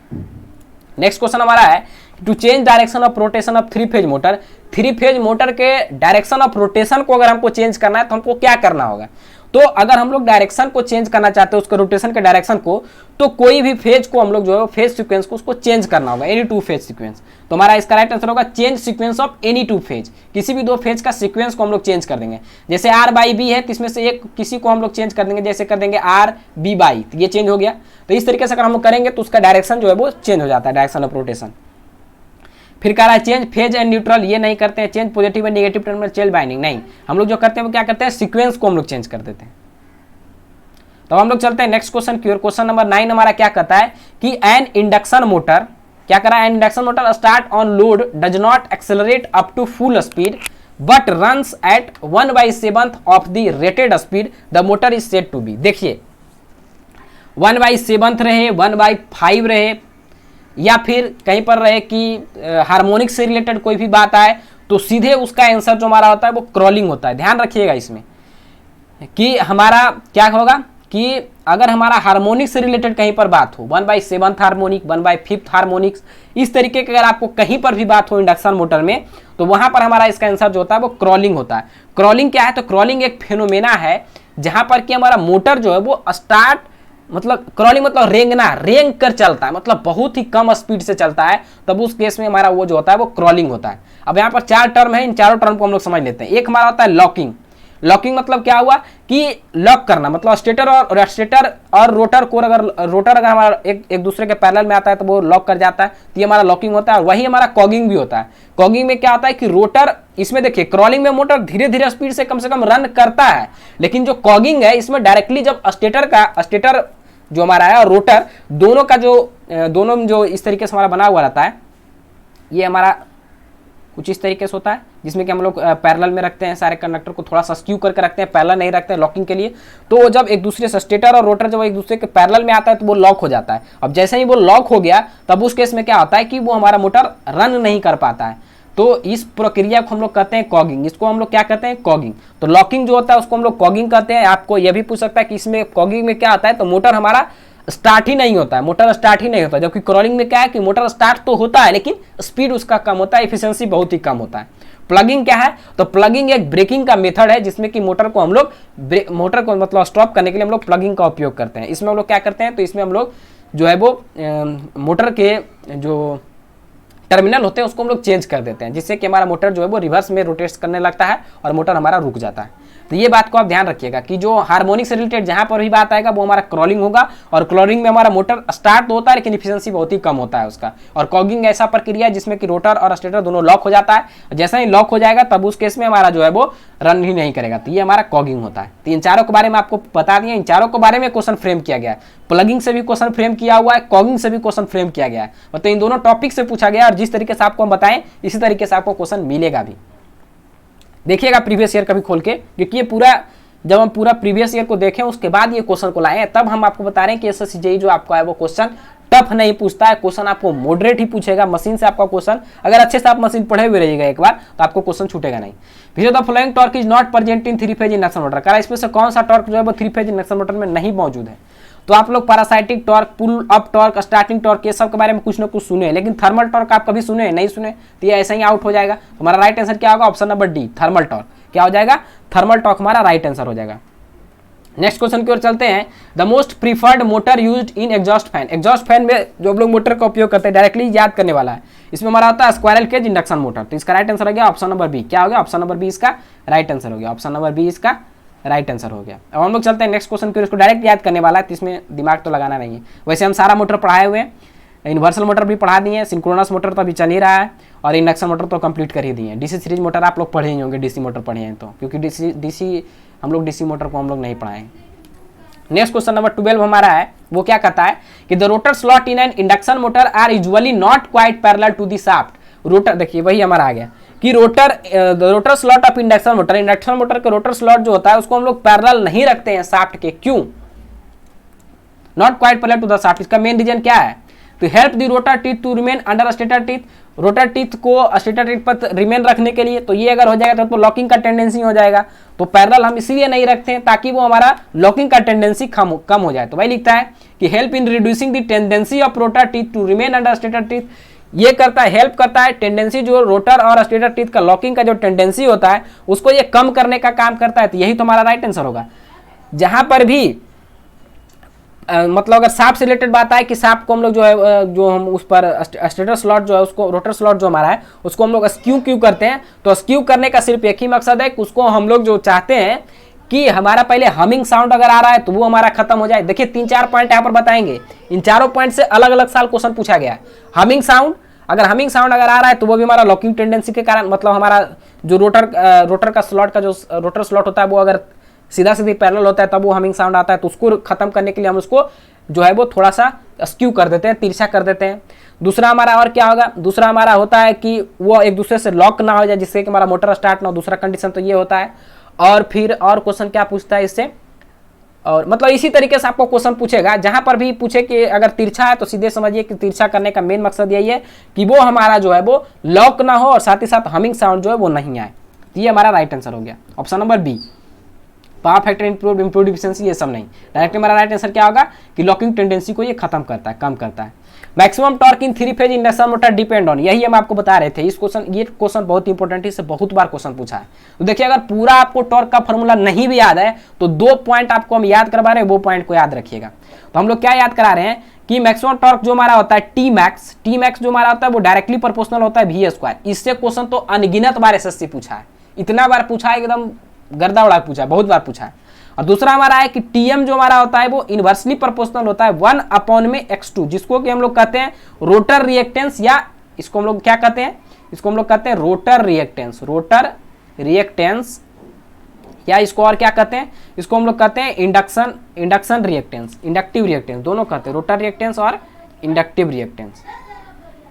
नेक्स्ट क्वेश्चन हमारा है to change direction of rotation of 3 phase motor. 3 phase motor के डायरेक्शन ऑफ रोटेशन को अगर हमको चेंज करना है तो हमको क्या करना होगा? तो अगर हम लोग डायरेक्शन को चेंज करना चाहते हैं, उसके रोटेशन के डायरेक्शन को, तो कोई भी फेज को हम लोग जो है फेज सीक्वेंस को उसको चेंज करना होगा, एनी 2 फेज सीक्वेंस। तो हमारा इसका राइट आंसर होगा change sequence of any 2 phase. किसी भी 2 फेज का सीक्वेंस को हम लोग चेंज कर देंगे। जैसे R बाई बी है तो इसमें से एक किसी को हम लोग चेंज कर देंगे, जैसे कर देंगे R B बाई, तो ये चेंज हो गया। तो इस तरीके से अगर हम लोग करेंगे तो उसका डायरेक्शन जो है वो चेंज हो जाता है, डायरेक्शन ऑफ रोटेशन। फिर कह रहा है चेंज फेज एंड न्यूट्रल, ये नहीं करते हैं। Change positive and negative terminal change binding, नहीं, हम लोग जो करते हैं वो क्या करते हैं, सीक्वेंस को हम लोग चेंज कर देते हैं। तो हम लोग चलते हैं नेक्स्ट क्वेश्चन की ओर। क्वेश्चन नंबर 9 हमारा क्या कहता है कि एन इंडक्शन मोटर, क्या करा है, an induction motor start on load does not accelerate up to full speed but runs at 1/7 of the rated speed, the motor is said to be. देखिए 1/7 रहे, 1/5 रहे, या फिर कहीं पर रहे कि हार्मोनिक से रिलेटेड कोई भी बात आए तो सीधे उसका आंसर जो हमारा होता है वो क्रॉलिंग होता है। ध्यान रखिएगा इसमें कि हमारा क्या होगा कि अगर हमारा हार्मोनिक से रिलेटेड कहीं पर बात हो, 1/7 हार्मोनिक, 1/5 हार्मोनिक्स, इस तरीके की अगर आपको कहीं पर भी बात हो इंडक्शन मोटर में, तो वहां पर हमारा इसका आंसर जो होता है वो क्रॉलिंग होता है। क्रॉलिंग क्या है? तो क्रॉलिंग एक फेनोमेना है जहां पर कि हमारा मोटर जो है वो स्टार्ट, मतलब क्रॉलिंग मतलब रेंगना, रेंग कर चलता है, मतलब बहुत ही कम स्पीड से चलता है, तब उस केस में हमारा वो जो होता है वो क्रॉलिंग होता है। अब यहाँ पर 4 टर्म है, इन चारों टर्म को हम लोग समझ लेते हैं। एक हमारा होता है लॉकिंग। लॉकिंग मतलब क्या हुआ कि लॉक करना, मतलब स्टेटर और रोटर को, अगर रोटर अगर हमारा एक दूसरे के पैरेलल में आता है तो वो लॉक कर जाता है, तो ये हमारा लॉकिंग होता है। और वही हमारा कॉगिंग भी होता है। कॉगिंग में क्या होता है कि रोटर, इसमें देखिए क्रॉलिंग में मोटर धीरे धीरे स्पीड से कम रन करता है, लेकिन जो कॉगिंग है इसमें डायरेक्टली जब स्टेटर जो हमारा है और रोटर दोनों जो इस तरीके से हमारा बना हुआ रहता है, ये हमारा कुछ इस तरीके से होता है जिसमें कि हम लोग पैरेलल में रखते हैं, सारे कंडक्टर को थोड़ा सा स्क्यू करके रखते हैं, पैरेलल नहीं रखते हैं लॉकिंग के लिए। तो जब एक दूसरे से स्टेटर और रोटर जब एक दूसरे के पैरेलल में आता है तो वो लॉक हो जाता है। अब जैसे ही वो लॉक हो गया तब उस केस में क्या होता है कि वो हमारा मोटर रन नहीं कर पाता है। तो इस प्रक्रिया को हम लोग कहते हैं कॉगिंग। इसको हम लोग क्या कहते हैं? कॉगिंग। तो लॉकिंग जो होता है उसको हम लोग कॉगिंग कहते हैं। आपको यह भी पूछ सकता है कि इसमें कॉगिंग में क्या होता है, तो मोटर हमारा स्टार्ट ही नहीं होता है, मोटर स्टार्ट ही नहीं होता। जबकि क्रॉलिंग में क्या है कि मोटर स्टार्ट तो होता है लेकिन स्पीड उसका कम होता है, एफिशिएंसी बहुत ही कम होता है। प्लगिंग क्या है? तो प्लगिंग एक ब्रेकिंग का मेथड है जिसमें कि मोटर को मतलब स्टॉप करने के लिए हम लोग प्लगिंग का उपयोग करते हैं। इसमें हम लोग क्या करते हैं, तो इसमें हम लोग जो है वो मोटर के जो टर्मिनल होते हैं उसको हम लोग चेंज कर देते हैं, जिससे कि हमारा मोटर जो है वो रिवर्स में रोटेट करने लगता है और मोटर हमारा रुक जाता है। तो ये बात को आप ध्यान रखिएगा कि जो हार्मोनिक से रिलेटेड जहां पर भी बात आएगा वो हमारा क्रॉलिंग होगा, और क्रॉलिंग में हमारा मोटर स्टार्ट तो होता है लेकिन एफिशिएंसी बहुत ही कम होता है उसका। और कॉगिंग ऐसा प्रक्रिया है जिसमें कि रोटर और स्टेटर दोनों लॉक हो जाता है। जैसे ही लॉक हो जाएगा तब उस केस में हमारा जो है वो रन ही नहीं करेगा, तो ये हमारा कॉगिंग होता है। तो इन चारों के बारे में आपको बता दिया, इन चारों के बारे में क्वेश्चन फ्रेम किया गया है। प्लगिंग से भी क्वेश्चन फ्रेम किया हुआ है, कॉगिंग से भी क्वेश्चन फ्रेम किया गया है। मतलब इन दोनों टॉपिक से पूछा गया और जिस तरीके से आपको हम बताएं इसी तरीके से आपको क्वेश्चन मिलेगा भी। देखिएगा प्रीवियस ईयर का भी खोल के, क्योंकि ये पूरा जब हम पूरा प्रीवियस ईयर को देखें उसके बाद ये क्वेश्चन को लाए हैं, तब हम आपको बता रहे हैं कि एसएससी जेईई जो आपका है वो क्वेश्चन टफ नहीं पूछता है, क्वेश्चन आपको मॉडरेट ही पूछेगा। मशीन से आपका क्वेश्चन, अगर अच्छे से आप मशीन पढ़े हुए रहिएगा एक बार, तो आपको क्वेश्चन छूटेगा नहीं। फिर the following torque is not present in 3 phase induction motor. कह रहा है इसमें से कौन सा टॉर्क जो है वो 3 फेज इंडक्शन मोटर में नहीं मौजूद है। तो आप लोग parasitic torque, pull up torque, starting torque, ये सब के बारे में कुछ ना कुछ सुने, लेकिन थर्मल टॉर्क आप कभी सुने नहीं सुने, तो ये ऐसा ही आउट हो जाएगा। हमारा राइट आंसर क्या होगा? Option number D, thermal torque. क्या हो जाएगा? थर्मल टॉर्क हमारा राइट आंसर हो जाएगा। नेक्स्ट क्वेश्चन की ओर चलते हैं। The most preferred motor used in exhaust fan. Exhaust fan में जो हम लोग मोटर का उपयोग करते हैं, डायरेक्टली याद करने वाला है, इसमें हमारा होता है स्क्वायरल केज इंडक्शन मोटर। तो इसका राइट आंसर हो गया ऑप्शन नंबर बी। क्या हो गया? ऑप्शन नंबर बी इसका राइट आंसर हो गया। ऑप्शन नंबर बी इसका राइट आंसर हो गया। अब हम लोग चलते हैं नेक्स्ट क्वेश्चन की ओर। इसको डायरेक्ट याद करने वाला है, तो इसमें दिमाग तो लगाना नहीं है। वैसे हम सारा मोटर पढ़ाए हुए हैं, यूनिवर्सल मोटर भी पढ़ा दिए हैं, सिंक्रोनस मोटर तो अभी चल ही रहा है, और इंडक्शन मोटर तो कंप्लीट कर ही दिए हैं। डीसी सीरीज मोटर आप लोग पढ़े ही होंगे, डीसी मोटर पढ़े हैं तो, क्योंकि डीसी हम लोग डीसी मोटर को हम लोग नहीं पढ़ाए। नेक्स्ट क्वेश्चन नंबर 12 हमारा है, वो क्या कहता है कि the rotor slot in an induction motor are usually not quite parallel to the shaft. Rotor देखिए वही हमारा आ गया कि rotor slot of induction motor, induction motor के रोटर स्लॉट जो होता है उसको हम लोग पैरेलल नहीं रखते हैं शाफ्ट के। क्यों not quite parallel to the shaft? इसका मेन रीजन क्या है? तो help the rotor teeth to remain under stator teeth. Rotor teeth को स्टेटर टीथ पर रिमेन रखने के लिए, तो ये अगर हो जाएगा तो लॉकिंग का टेंडेंसी हो जाएगा। तो पैरेलल हम इसीलिए नहीं रखते हैं ताकि वो हमारा लॉकिंग का टेंडेंसी कम हो जाए। तो वही लिखता है कि help in reducing the tendency of rotor teeth to remain under stator teeth. ये करता है, हेल्प करता है, टेंडेंसी जो रोटर और स्टेटर टीथ का लॉकिंग का जो टेंडेंसी होता है उसको ये कम करने का काम करता है। तो यही तो हमारा राइट आंसर होगा। जहां पर भी मतलब अगर सांप से रिलेटेड बात आए कि सांप को हम लोग जो है, जो हम उस पर स्टेटर स्लॉट जो है उसको, रोटर स्लॉट जो हमारा है उसको हम लोग स्क्यू क्यों करते हैं, तो स्क्यू करने का सिर्फ एक ही मकसद है कि उसको हम लोग जो चाहते हैं कि हमारा पहले हमिंग साउंड अगर आ रहा है तो वो हमारा खत्म हो जाए। देखिए 3-4 पॉइंट यहाँ पर बताएंगे, इन चारों पॉइंट से अलग अलग साल क्वेश्चन पूछा गया है। हमिंग साउंड अगर आ रहा है तो वो भी हमारा लॉकिंग टेंडेंसी के कारण, मतलब हमारा जो रोटर का स्लॉट का जो रोटर स्लॉट होता है वो अगर सीधा सीधी पैरेलल होता है तब वो हमिंग साउंड आता है। तो उसको खत्म करने के लिए हम उसको जो है वो थोड़ा सा स्क्यू कर देते हैं, तिरछा कर देते हैं। दूसरा हमारा और क्या होगा? दूसरा हमारा होता है कि वो एक दूसरे से लॉक ना हो जाए, जिससे कि हमारा मोटर स्टार्ट ना हो। दूसरा कंडीशन तो ये होता है। और फिर और क्वेश्चन क्या पूछता है इससे, और मतलब इसी तरीके से आपको क्वेश्चन पूछेगा। जहां पर भी पूछे कि अगर तिरछा है तो सीधे समझिए कि तिरछा करने का मेन मकसद यही है कि वो हमारा जो है वो लॉक ना हो और साथ ही साथ हमिंग साउंड जो है वो नहीं आए। ये हमारा राइट आंसर हो गया, option number B. Power factor improve efficiency ये सब नहीं, डायरेक्ट हमारा राइट आंसर क्या होगा कि लॉकिंग टेंडेंसी को ये खत्म करता है, कम करता है। Maximum torque in 3 phase induction motor depend on, यही हम आपको बता रहे थे। इस क्वेश्चन, ये क्वेश्चन बहुत इंपॉर्टेंट है, इससे बहुत बार क्वेश्चन पूछा है। तो देखिए अगर पूरा आपको टॉर्क का फॉर्मूला नहीं भी याद है तो 2 पॉइंट आपको हम याद करवा रहे हैं, वो पॉइंट को याद रखिएगा। तो हम लोग क्या याद करा रहे हैं कि मैक्सिमम टॉर्क जो हमारा होता है टी मैक्स जो हमारा होता है वो डायरेक्टली प्रोपोर्शनल होता है वी स्क्वायर। इससे क्वेश्चन तो अनगिनत बार एसएससी पूछा है, इतना बार पूछा है, एकदम गर्दा उड़ा पूछा है, बहुत बार पूछा है। और दूसरा हमारा है कि टीएम जो हमारा होता है वो इनवर्सली प्रोपोर्शनल होता है 1/x2, जिसको कि हम लोग कहते हैं रोटर रिएक्टेंस, या इसको हम लोग क्या कहते हैं, इसको हम लोग कहते हैं रोटर रिएक्टेंस, या इसको और क्या कहते हैं, इसको हम लोग कहते हैं इंडक्शन रिएक्टेंस, इंडक्टिव रिएक्टेंस, दोनों कहते हैं रोटर रिएक्टेंस और इंडक्टिव रिएक्टेंस।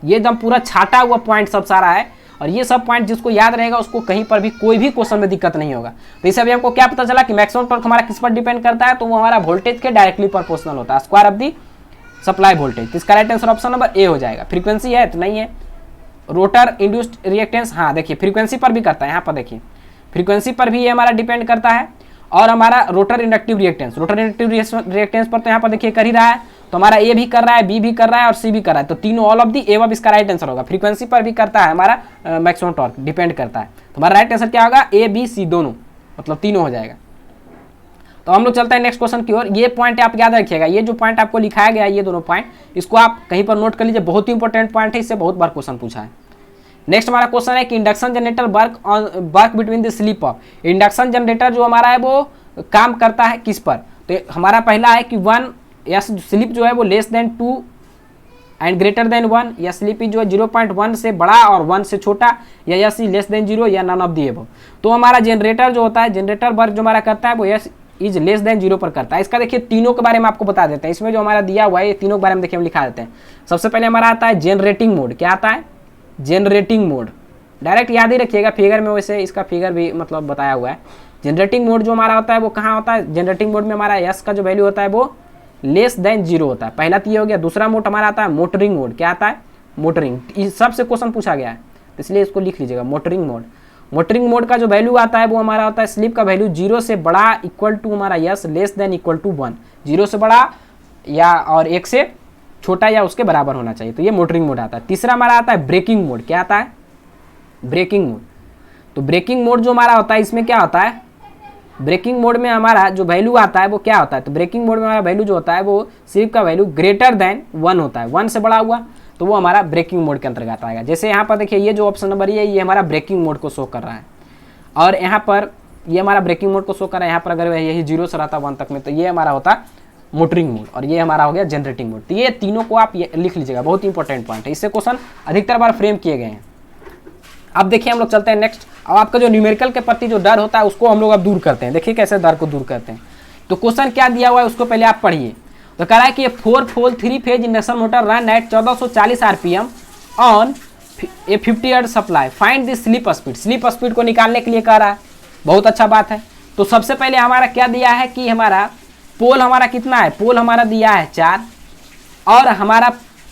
ये एकदम पूरा छाटा हुआ पॉइंट सब सारा है, और ये सब पॉइंट जिसको याद रहेगा उसको कहीं पर भी कोई भी क्वेश्चन में दिक्कत नहीं होगा। तो इससे अभी हमको क्या पता चला कि मैक्सिमम टॉर्क हमारा किस पर डिपेंड करता है, तो वो हमारा वोल्टेज के डायरेक्टली प्रोपोर्शनल होता है, square of the supply voltage. तो इसका right answer option number A हो जाएगा। फ्रीक्वेंसी है तो नहीं है। रोटर इंड्यूस्ड रिएक्टेंस, हाँ देखिए फ्रीक्वेंसी पर भी करता है, यहाँ पर देखिए फ्रीक्वेंसी पर भी ये हमारा डिपेंड करता है। और हमारा रोटर इंडक्टिव रिएक्टेंस पर तो यहाँ पर देखिए कर ही रहा है, तो हमारा ए भी कर रहा है, बी भी कर रहा है और सी भी कर रहा है। तो तीनों ऑल ऑफ दी एबव इसका राइट आंसर होगा। फ्रीक्वेंसी पर भी करता है हमारा मैक्सिमम टॉर्क डिपेंड करता है, तो हमारा राइट आंसर क्या होगा ए बी सी दोनों, मतलब तीनों हो जाएगा। तो हम लोग चलते हैं नेक्स्ट क्वेश्चन की ओर। ये पॉइंट आप याद रखिएगा, ये जो पॉइंट आपको लिखाया गया है ये दोनों पॉइंट, इसको आप कहीं पर नोट कर लीजिए, बहुत ही इंपॉर्टेंट पॉइंट है, इससे बहुत बार क्वेश्चन पूछा है। नेक्स्ट हमारा क्वेश्चन है कि induction generator work between the slip of, induction generator जो हमारा है वो काम करता है किस पर। तो हमारा पहला है कि 1 या स्लिप जो है वो less than 2 and greater than 1, या स्लिप जो है 0.1 से बड़ा और 1 से छोटा, या यस लेस देन 0 या नन ऑफ दी एबव। तो हमारा जनरेटर जो होता है, जनरेटर वर्क जो हमारा करता है वो यस इज लेस देन 0 पर करता है। इसका देखिए तीनों के बारे में आपको बता देते हैं, इसमें जो हमारा दिया हुआ है ये तीनों के बारे में देखिए हम लिखा देते हैं। सबसे पहले हमारा आता है जनरेटिंग मोड। क्या आता है? जनरेटिंग मोड, डायरेक्ट याद ही रखिएगा, फिगर में वैसे इसका फिगर भी मतलब बताया हुआ है। जनरेटिंग मोड जो हमारा होता है वो कहाँ होता है? जनरेटिंग मोड में हमारा यस का जो वैल्यू होता है वो लेस देन 0 होता है, पहला तो ये हो गया। दूसरा मोड हमारा आता है मोटरिंग मोड। क्या आता है? मोटरिंग, इस सबसे क्वेश्चन पूछा गया है तो इसलिए इसको लिख लीजिएगा मोटरिंग मोड। मोटरिंग मोड का जो वैल्यू आता है वो हमारा होता है स्लिप का वैल्यू 0 से बड़ा इक्वल टू हमारा S less than equal to 1, 0 से बड़ा या और 1 से छोटा या उसके बराबर होना चाहिए, तो ये मोटरिंग मोड आता है। तीसरा हमारा आता है ब्रेकिंग मोड। क्या आता है? Braking mode. तो ब्रेकिंग मोड जो हमारा होता है इसमें क्या होता है ब्रेकिंग मोड में हमारा जो वैल्यू आता है वो क्या होता है, तो ब्रेकिंग मोड में हमारा वैल्यू जो होता है वो स्लिप का वैल्यू ग्रेटर देन 1 होता है, 1 से बड़ा हुआ तो वो हमारा ब्रेकिंग मोड के अंतर्गत आएगा। जैसे यहाँ पर देखिए ये जो ऑप्शन नंबर ये हमारा ब्रेकिंग मोड को शो कर रहा है, और यहाँ पर ये हमारा ब्रेकिंग मोड को शो कर रहा है। यहाँ पर अगर यही 0 से रहता 1 तक में तो ये हमारा होता मोटरिंग मोड, और ये हमारा हो गया जनरेटिंग मोड। तो ये तीनों को आप ये लिख लीजिएगा, बहुत इंपॉर्टेंट पॉइंट है, इससे क्वेश्चन अधिकतर बार फ्रेम किए गए हैं। अब देखिए हम लोग चलते हैं नेक्स्ट। अब आपका जो न्यूमेरिकल के प्रति जो डर होता है उसको हम लोग अब दूर करते हैं। देखिए कैसे डर को दूर करते हैं। तो क्वेश्चन क्या दिया हुआ है उसको पहले आप पढ़िए। तो कह रहा है कि 4 pole 3 phase induction motor run at 1440 RPM on A 50 hertz supply, find the slip speed. Slip speed को निकालने के लिए कह रहा है, बहुत अच्छा बात है। तो सबसे पहले हमारा क्या दिया है कि हमारा पोल हमारा कितना है, पोल हमारा दिया है 4, और हमारा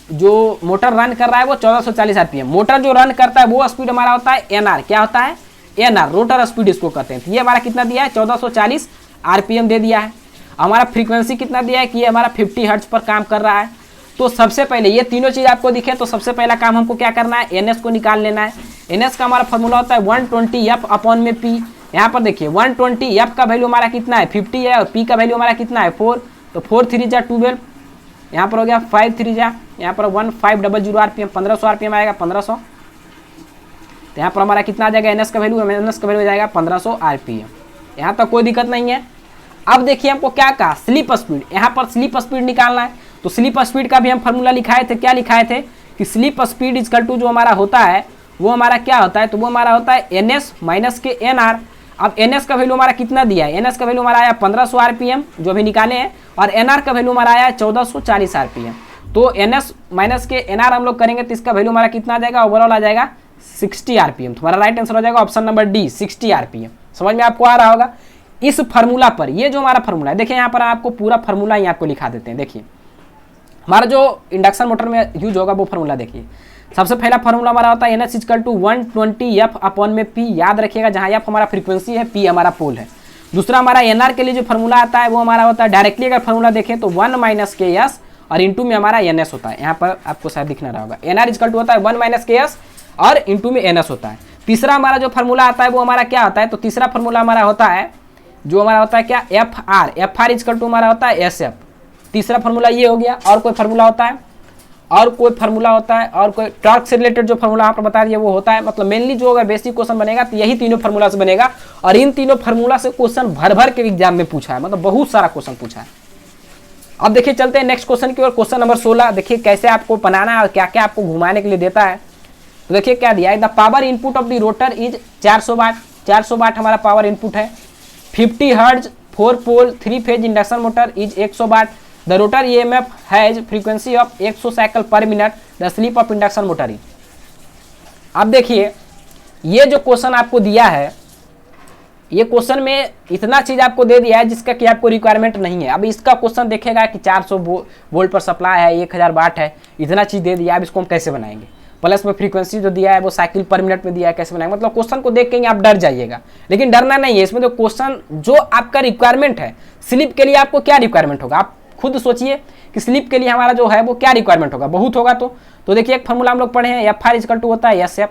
जो मोटर रन कर रहा है वो 1440 आरपीएम। मोटर जो रन करता है वो स्पीड हमारा होता है एनआर। क्या होता है, एनआर, रोटर स्पीड इसको कहते हैं। तो ये हमारा कितना दिया है, 1440 आरपीएम दे दिया है। हमारा फ्रीक्वेंसी कितना दिया है कि ये हमारा 50 हर्ट्ज पर काम कर रहा है। तो सबसे पहले ये तीनों चीज आपको दिखे तो सबसे पहला काम हमको क्या करना है, एनएस को निकाल लेना है। एनएस का हमारा फॉर्मूला होता है 120 एफ अपॉन में पी। यहाँ पर देखिए 120 एफ का वैल्यू हमारा कितना है 50 है, और पी का वैल्यू हमारा कितना है 4। तो 4 3 जा 12, यहाँ पर हो गया 5 3 जा, यहाँ पर 1500 आरपीएम, 1500 आरपीएम आएगा 1500। तो यहाँ पर हमारा कितना आ जाएगा एनएस का वैल्यू, एनएस का वैल्यू हो जाएगा 1500 आरपीएम। यहाँ तक कोई दिक्कत नहीं है। अब देखिए हमको क्या कहा, स्लिप स्पीड। यहाँ पर स्लिप स्पीड निकालना है। तो स्लिप स्पीड का भी हम फॉर्मूला लिखाए थे। क्या लिखाए थे कि स्लिप स्पीड इक्वल टू जो हमारा होता है वो हमारा क्या होता है, तो वो हमारा होता है एनएस माइनस के एनआर। अब एनएस का वैल्यू हमारा कितना दिया है, एनएस का वैल्यू हमारा आया 1500 आरपीएम जो भी निकाले हैं, और एनआर का वैल्यू हमारा आया 1440 आरपीएम। तो एनएस माइनस के एनआर हम लोग करेंगे तो इसका वैल्यू हमारा कितना आ जाएगा, ओवरऑल आ जाएगा 60 आरपीएम। तो हमारा राइट आंसर हो जाएगा ऑप्शन नंबर डी, 60 आरपीएम। समझ में आपको आ रहा होगा। इस फार्मूला पर, ये जो हमारा फार्मूला है, देखिए यहाँ पर आपको पूरा फार्मूला ही आपको लिखा देते हैं। देखिए हमारा जो इंडक्शन मोटर में यूज होगा वो फार्मूला देखिए। सबसे पहला फार्मूला हमारा होता है NS equal to 120 F upon में पी। याद रखिएगा, जहाँ एफ हमारा फ्रीक्वेंसी है, पी हमारा पोल है। दूसरा हमारा एनआर के लिए जो फार्मूला आता है वो हमारा होता है, डायरेक्टली अगर फार्मूला देखें तो 1 माइनस के एस और इंटू में हमारा एनएस होता है। यहाँ पर आपको शायद दिखना रहा होगा, एनआर इक्वल टू होता है 1 माइनस के एस और इंटू में एनएस होता है। तीसरा हमारा जो फार्मूला आता है वो हमारा क्या होता है, तो तीसरा फार्मूला हमारा होता है जो हमारा होता है क्या, F R. F R equal to हमारा होता है एस एफ। तीसरा फार्मूला ये हो गया। और कोई फार्मूला होता है, और कोई फार्मूला होता है, और कोई टॉर्क से रिलेटेड जो फार्मूला यहाँ पर बता दिया वो होता है। मतलब मेनली जो अगर बेसिक क्वेश्चन बनेगा तो यही तीनों फार्मूला से बनेगा, और इन तीनों फार्मूला से क्वेश्चन भर भर के एग्जाम में पूछा है, मतलब बहुत सारा क्वेश्चन पूछा है। अब देखिए चलते हैं नेक्स्ट क्वेश्चन की ओर। क्वेश्चन नंबर 16 देखिए कैसे आपको बनाना है और क्या क्या आपको घुमाने के लिए देता है। तो देखिए क्या दिया है, the power input of the rotor is 400 watt. 400 watt हमारा पावर इनपुट है। 50 hertz 4 pole 3 phase induction motor is 100 watt. The rotor EMF has frequency of 100 cycle per minute. The slip of induction motor is. अब देखिए ये जो question आपको दिया है, ये क्वेश्चन में इतना चीज आपको दे दिया है जिसका कि आपको रिक्वायरमेंट नहीं है। अब इसका क्वेश्चन देखेगा कि 400 वोल्ट पर सप्लाई है, 1000 वाट है, इतना चीज दे दिया है। अब इसको हम कैसे बनाएंगे, प्लस में फ्रीक्वेंसी जो दिया है वो साइकिल पर मिनट में दिया है, कैसे बनाएंगे। मतलब क्वेश्चन को देख के आप डर जाइएगा, लेकिन डरना नहीं है। इसमें तो क्वेश्चन जो आपका रिक्वायरमेंट है, स्लिप के लिए आपको क्या रिक्वायरमेंट होगा, आप खुद सोचिए कि स्लिप के लिए हमारा जो है वो क्या रिक्वायरमेंट होगा, बहुत होगा। तो देखिए एक फॉर्मूला हम लोग पढ़े हैं, एफ आर इक्वल टू होता है एस एफ।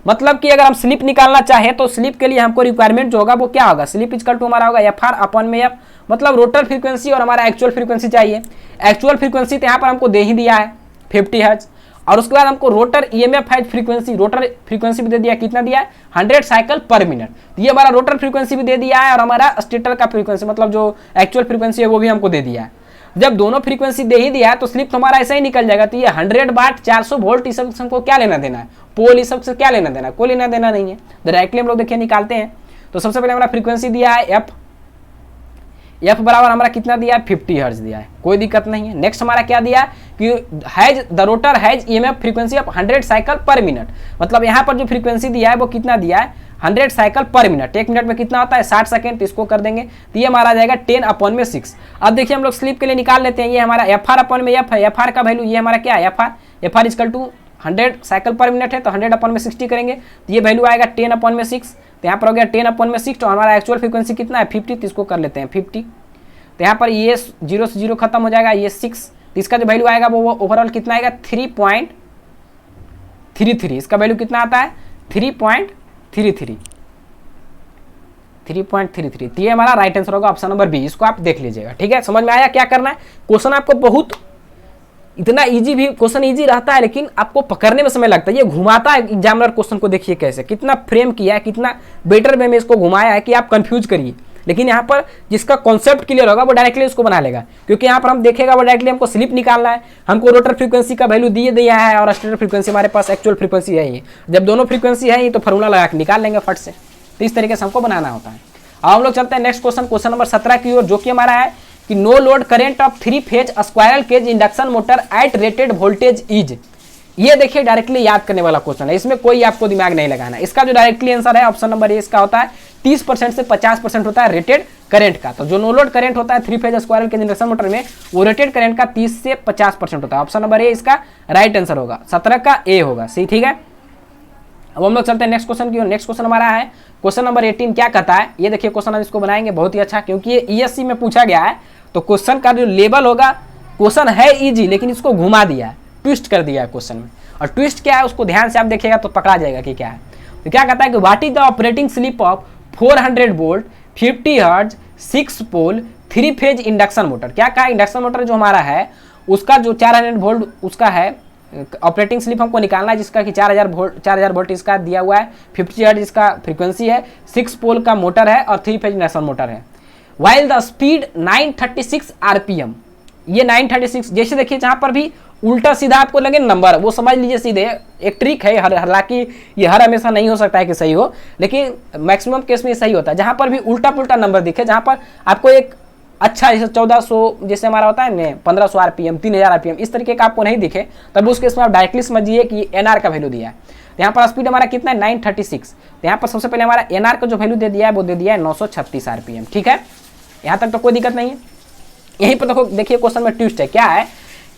मतलब कि अगर हम स्लिप निकालना चाहे तो स्लिप के लिए हमको रिक्वायरमेंट जो होगा वो क्या होगा, स्लिप इक्वल टू हमारा होगा एफ आर अपॉन में एफ। मतलब रोटर फ्रीक्वेंसी और हमारा एक्चुअल फ्रीक्वेंसी चाहिए। एक्चुअल फ्रीक्वेंसी तो यहाँ पर हमको दे ही दिया है 50 हर्ट्ज, और उसके बाद हमको रोटर ईएमएफ है फ्रीक्वेंसी, रोटर फ्रीक्वेंसी भी दे दिया, कितना दिया है 100 साइकिल पर मिनट। तो ये हमारा रोटर फ्रीक्वेंसी भी दे दिया है, और हमारा स्टेटर का फ्रीक्वेंसी मतलब जो एक्चुअल फ्रीक्वेंसी है वो भी हमको दे दिया है। जब दोनों फ्रीक्वेंसी दे ही दिया है तो स्लिप हमारा ऐसे ही निकल जाएगा। तो ये 100 वाट 400 वोल्ट इस सब हमको क्या लेना देना है, पोल इस सब से क्या लेना देना, कोई लेना देना नहीं है। डायरेक्टली हम लोग देखिए निकालते हैं। तो सबसे पहले हमारा फ्रीक्वेंसी दिया है एफ बराबर हमारा कितना दिया है 50 हर्ट्ज दिया है, कोई दिक्कत नहीं है। नेक्स्ट हमारा क्या दिया कि has the rotor has EMF frequency of 100 cycle per minute. मतलब यहाँ पर जो फ्रीक्वेंसी दिया है वो कितना दिया है 100 साइकिल पर मिनट। एक मिनट में कितना होता है 60 सेकंड। तो इसको कर देंगे तो ये हमारा आ जाएगा 10 अपॉन में 6। अब देखिए हम लोग स्लिप के लिए निकाल लेते हैं। ये हमारा एफ आर अपॉन में एफ है, एफ आर का वैल्यू ये हमारा क्या है F R equal to 100 cycle per minute है, तो 100 अपॉन में 60 करेंगे तो ये वैल्यू आएगा 10 अपॉन में 6। तो यहाँ पर हो गया 10 अपॉन में 6। तो हमारा एक्चुअल फ्रीक्वेंसी कितना है 50, तो इसको कर लेते हैं 50। तो यहाँ पर ये 0 से 0 खत्म हो जाएगा, ये 6। तो इसका जो वैल्यू आएगा वो ओवरऑल कितना आएगा 3.33। इसका वैल्यू कितना आता है 3.33। 3.33, तो ये हमारा राइट आंसर होगा ऑप्शन नंबर बी। इसको आप देख लीजिएगा, ठीक है। समझ में आया क्या करना है? क्वेश्चन आपको बहुत इतना इजी भी क्वेश्चन इजी रहता है, लेकिन आपको पकड़ने में समय लगता है। ये घुमाता है एग्जामिनर क्वेश्चन को, देखिए कैसे कितना फ्रेम किया है, कितना बेटर वे में इसको घुमाया है कि आप कंफ्यूज करिए। लेकिन यहाँ पर जिसका कॉन्सेप्ट क्लियर होगा वो डायरेक्टली उसको बना लेगा, क्योंकि यहाँ पर हम देखेगा वो डायरेक्टली हमको स्लिप निकालना है, हमको रोटर फ्रीक्वेंसी का वैल्यू दिए दिया है और स्टेटर फ्रीक्वेंसी हमारे पास एक्चुअल फ्रीक्वेंसी है ही। जब दोनों फ्रीक्वेंसी है ही तो फॉर्मूला लगा के निकाल लेंगे फट से। तो इस तरीके से हमको बनाना होता है। अब हम लोग चलते हैं नेक्स्ट क्वेश्चन, क्वेश्चन नंबर 17 की ओर, जो कि हमारा है कि no load current of 3 phase squirrel cage induction motor at rated voltage is. ये देखिए डायरेक्टली याद करने वाला क्वेश्चन है, इसमें कोई आपको दिमाग नहीं लगाना। इसका जो डायरेक्टली आंसर है ऑप्शन नंबर ए इसका होता है 30% से 50% होता है रेटेड करंट का। तो जो नो लोड करंट होता है 3 phase squirrel cage induction motor में, वो रेटेड करंट का 30 से 50% होता है। ऑप्शन नंबर ए इसका राइट आंसर होगा, 17 का ए होगा, सही, ठीक है। अब हम लोग चलते हैं नेक्स्ट क्वेश्चन की ओर। नेक्स्ट क्वेश्चन हमारा है क्वेश्चन नंबर 18। क्या कहता है ये देखिए क्वेश्चन, हम इसको बनाएंगे बहुत ही अच्छा, क्योंकि ये ईएससी में पूछा गया है। तो क्वेश्चन का जो लेवल होगा, क्वेश्चन है इजी लेकिन इसको घुमा दिया है, ट्विस्ट कर दिया है क्वेश्चन में। और ट्विस्ट क्या है उसको ध्यान से आप देखिएगा तो पकड़ा जाएगा कि क्या है। तो क्या कहता है कि what is the operating slip of 400 volt 50 hertz 6 pole 3 phase induction motor. क्या कहा, इंडक्शन मोटर जो हमारा है उसका जो 400 वोल्ट उसका है ऑपरेटिंग स्लिप हमको निकालना है, जिसका कि 4000 वोल्ट इसका दिया हुआ है, 50 हर्ट्ज इसका फ्रीक्वेंसी है, 6 पोल का मोटर है और 3 फेज इंडक्शन मोटर है। While the speed 936 RPM. ये 936 जैसे देखिए जहां पर भी उल्टा सीधा आपको लगे नंबर वो समझ लीजिए सीधे, एक ट्रिक है। हालांकि ये हर हमेशा नहीं हो सकता है कि सही हो, लेकिन मैक्सिमम केस में सही होता है। जहां पर भी उल्टा पुल्टा नंबर दिखे, जहां पर आपको एक अच्छा जैसे 1400 जैसे हमारा होता है ना 1500 आरपीएम 3000 आरपीएम इस तरीके का आपको नहीं दिखे, तब उस केस में आप डायरेक्टली समझिए कि एनआर का वैल्यू दिया है। तो यहाँ पर स्पीड हमारा कितना है 936। तो यहाँ पर सबसे पहले हमारा एनआर का जो वैल्यू दे दिया है वो दे दिया है 936 आरपीएम, ठीक है। यहाँ तक तो कोई दिक्कत नहीं है। यहीं पर देखिए क्वेश्चन में ट्विस्ट है, क्या है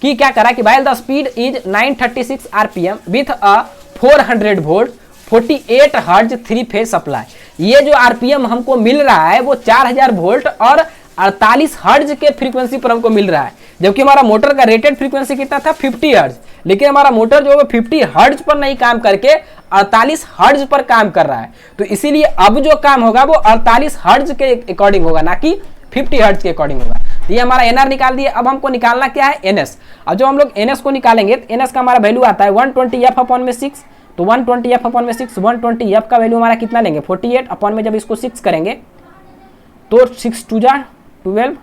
कि क्या करा कि while the speed is 936 RPM with a 400 volt 48 hertz 3 phase supply. ये जो आरपीएम हमको मिल रहा है वो 4000 वोल्ट और 48 हर्ट्ज के फ्रीक्वेंसी पर हमको मिल रहा है, जबकि हमारा मोटर का रेटेड फ्रीक्वेंसी कितना था 50 हर्ट्ज। लेकिन हमारा मोटर जो है 50 हर्ट्ज पर नहीं काम करके 48 हर्ट्ज पर काम कर रहा है। तो इसीलिए अब जो काम होगा वो 48 हर्ट्ज के अकॉर्डिंग होगा, ना कि 50 हर्ट्ज के अकॉर्डिंग होगा। तो ये हमारा एनआर निकाल दिया। अब हमको निकालना क्या है एनएस। अब जो हम लोग एनएस को निकालेंगे तो एनएस का हमारा वैल्यू आता है 120 एफ अपॉन में 6। तो 120 एफ अपॉन में 6, 120 एफ का वैल्यू हमारा कितना लेंगे 48 अपॉन में जब इसको 6 करेंगे तो 6 2 जा 12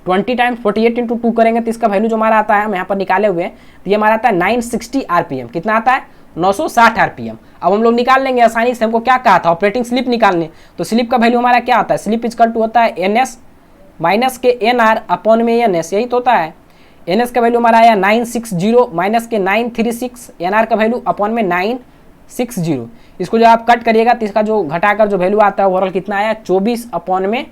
20 टाइम्स 48 इंटू 2 करेंगे तो इसका वैल्यू जो हमारा आता है हम यहाँ पर निकाले हुए हैं, तो ये हमारा आता है 960 आरपीएम। कितना आता है 960 आरपीएम। अब हम लोग निकाल लेंगे आसानी से। हमको क्या कहा था ऑपरेटिंग स्लिप निकालने, तो स्लिप का वैल्यू हमारा क्या होता है, स्लिप इजकल टू होता है एनएस माइनस के एनआर अपॉन में एनएस, यही तो होता है। एनएस का वैल्यू हमारा आया 960 माइनस के 936, एनआर का वैल्यू अपॉन में 960। इसको जो आप कट करिएगा तो इसका जो घटाकर जो वैल्यू आता है ओवरऑल कितना आया 24 अपॉन में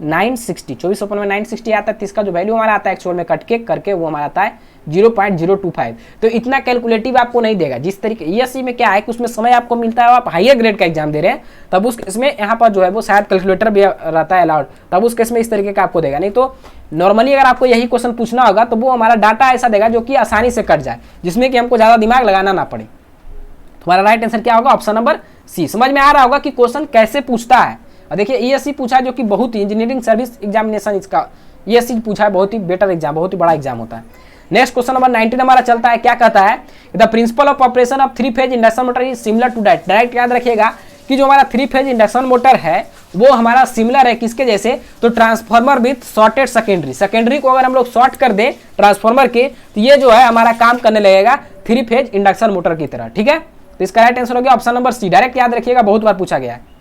960, 24 अपॉन में 960 आता है। तो इसका जो वैल्यू हमारा आता है एक्चुअल में कट के करके वो हमारा आता है 0.025। तो इतना कैलकुलेटिव आपको नहीं देगा। जिस तरीके ईएससी में क्या है कि उसमें समय आपको मिलता है, आप हाईयर ग्रेड का एग्जाम दे रहे हैं तब उस केस में यहाँ पर जो है वो शायद कैलकुलेटर भी रहता है अलाउड, तब उस केस में इस तरीके का आपको देगा। नहीं तो नॉर्मली अगर आपको यही क्वेश्चन पूछना होगा तो वो हमारा डाटा ऐसा देगा जो कि आसानी से कट जाए, जिसमें कि हमको ज़्यादा दिमाग लगाना ना पड़े। तुम्हारा राइट आंसर क्या होगा ऑप्शन नंबर सी। समझ में आ रहा होगा कि क्वेश्चन कैसे पूछता है। और देखिए ईएससी पूछा जो कि बहुत ही इंजीनियरिंग सर्विस एग्जामिनेशन इसका ईएससी पूछा है, बहुत ही बेटर एग्जाम, बहुत ही बड़ा एग्जाम होता है। नेक्स्ट क्वेश्चन नंबर 19 हमारा चलता है। क्या कहता है the principle of operation of 3 phase induction motor is similar to that. Direct याद रखिएगा कि जो हमारा 3 फेज इंडक्शन मोटर है वो हमारा सिमिलर है किसके जैसे, तो transformer with shorted secondary. Secondary को अगर हम लोग शॉर्ट कर दें ट्रांसफार्मर के तो ये जो है हमारा काम करने लगेगा 3 फेज इंडक्शन मोटर की तरह, ठीक है। तो इसका राइट आंसर हो गया ऑप्शन नंबर सी। डायरेक्ट याद रखिएगा, बहुत बार पूछा गया है।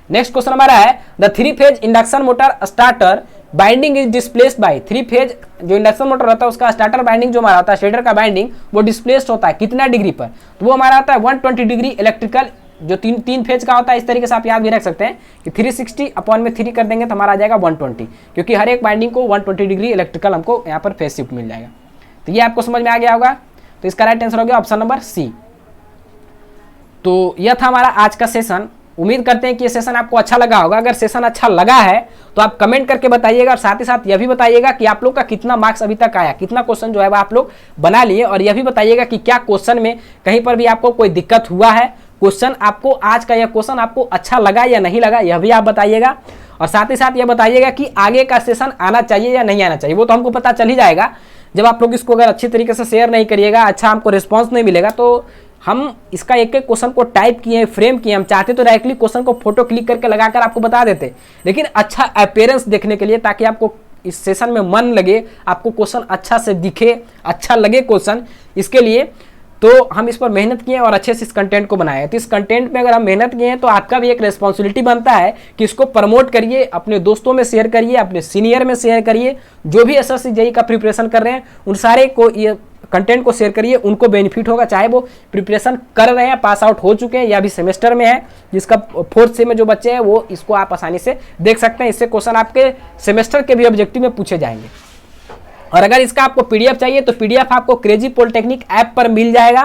नेक्स्ट क्वेश्चन हमारा है the 3 phase induction motor starter binding is displaced by. 3 phase जो इंडक्शन मोटर होता है उसका स्टार्टर बाइंडिंग जो हमारा होता है, स्टेटर का बाइंडिंग वो डिस्प्लेस्ड होता है कितना डिग्री पर, तो वो हमारा आता है 120 डिग्री इलेक्ट्रिकल। जो तीन फेज का होता है इस तरीके से आप याद भी रख सकते हैं कि 360 अपॉन में 3 कर देंगे तो हमारा आ जाएगा 120, क्योंकि हर एक बाइंडिंग को 120 डिग्री इलेक्ट्रिकल हमको यहाँ पर फेज शिफ्ट मिल जाएगा। तो ये आपको समझ में आ गया होगा। तो इसका राइट आंसर हो गया ऑप्शन नंबर सी। तो यह था हमारा आज का सेशन। उम्मीद करते हैं कि ये सेशन आपको अच्छा लगा होगा। अगर सेशन अच्छा लगा है तो आप कमेंट करके बताइएगा, और साथ ही साथ यह भी बताइएगा कि आप लोग का कितना मार्क्स अभी तक आया, कितना क्वेश्चन जो है वो आप लोग बना लिए, और यह भी बताइएगा कि क्या क्वेश्चन में कहीं पर भी आपको कोई दिक्कत हुआ है, क्वेश्चन आपको आज का यह क्वेश्चन आपको अच्छा लगा या नहीं लगा, यह भी आप बताइएगा। और साथ ही साथ यह बताइएगा कि आगे का सेशन आना चाहिए या नहीं आना चाहिए, वो तो हमको पता चल ही जाएगा जब आप लोग इसको अगर अच्छी तरीके से शेयर नहीं करिएगा, अच्छा हमको रिस्पांस नहीं मिलेगा। तो हम इसका एक एक क्वेश्चन को टाइप किए, फ्रेम किए, हम चाहते तो डायरेक्टली क्वेश्चन को फोटो क्लिक करके लगाकर आपको बता देते, लेकिन अच्छा अपीयरेंस देखने के लिए, ताकि आपको इस सेशन में मन लगे, आपको क्वेश्चन अच्छा से दिखे, अच्छा लगे क्वेश्चन, इसके लिए तो हम इस पर मेहनत किए और अच्छे से इस कंटेंट को बनाए। तो इस कंटेंट में अगर हम मेहनत किए हैं तो आपका भी एक रिस्पॉन्सिबिलिटी बनता है कि इसको प्रमोट करिए, अपने दोस्तों में शेयर करिए, अपने सीनियर में शेयर करिए, जो भी एसएससी जेईई का प्रिपरेशन कर रहे हैं उन सारे को ये कंटेंट को शेयर करिए, उनको बेनिफिट होगा, चाहे वो प्रिपरेशन कर रहे हैं, पास आउट हो चुके हैं या भी सेमेस्टर में है। जिसका 4th सेम में जो बच्चे हैं वो इसको आप आसानी से देख सकते हैं। इससे क्वेश्चन आपके सेमेस्टर के भी ऑब्जेक्टिव में पूछे जाएंगे। और अगर इसका आपको पीडीएफ चाहिए तो पीडीएफ आपको क्रेजी पॉलिटेक्निक ऐप पर मिल जाएगा।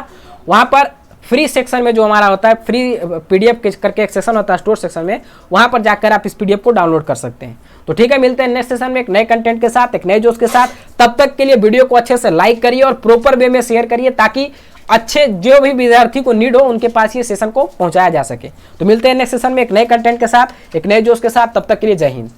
वहां पर फ्री सेक्शन में जो हमारा होता है, फ्री पीडीएफ करके एक सेक्शन होता है स्टोर सेक्शन में, वहां पर जाकर आप इस पीडीएफ को डाउनलोड कर सकते हैं। तो ठीक है, मिलते हैं नेक्स्ट सेशन में एक नए कंटेंट के साथ, एक नए जोश के साथ। तब तक के लिए वीडियो को अच्छे से लाइक करिए और प्रॉपर वे में शेयर करिए, ताकि अच्छे जो भी विद्यार्थी को नीड हो उनके पास ये सेशन को पहुंचाया जा सके। तो मिलते हैं नेक्स्ट सेशन में एक नए कंटेंट के साथ, एक नए जोश के साथ। तब तक के लिए जय हिंद।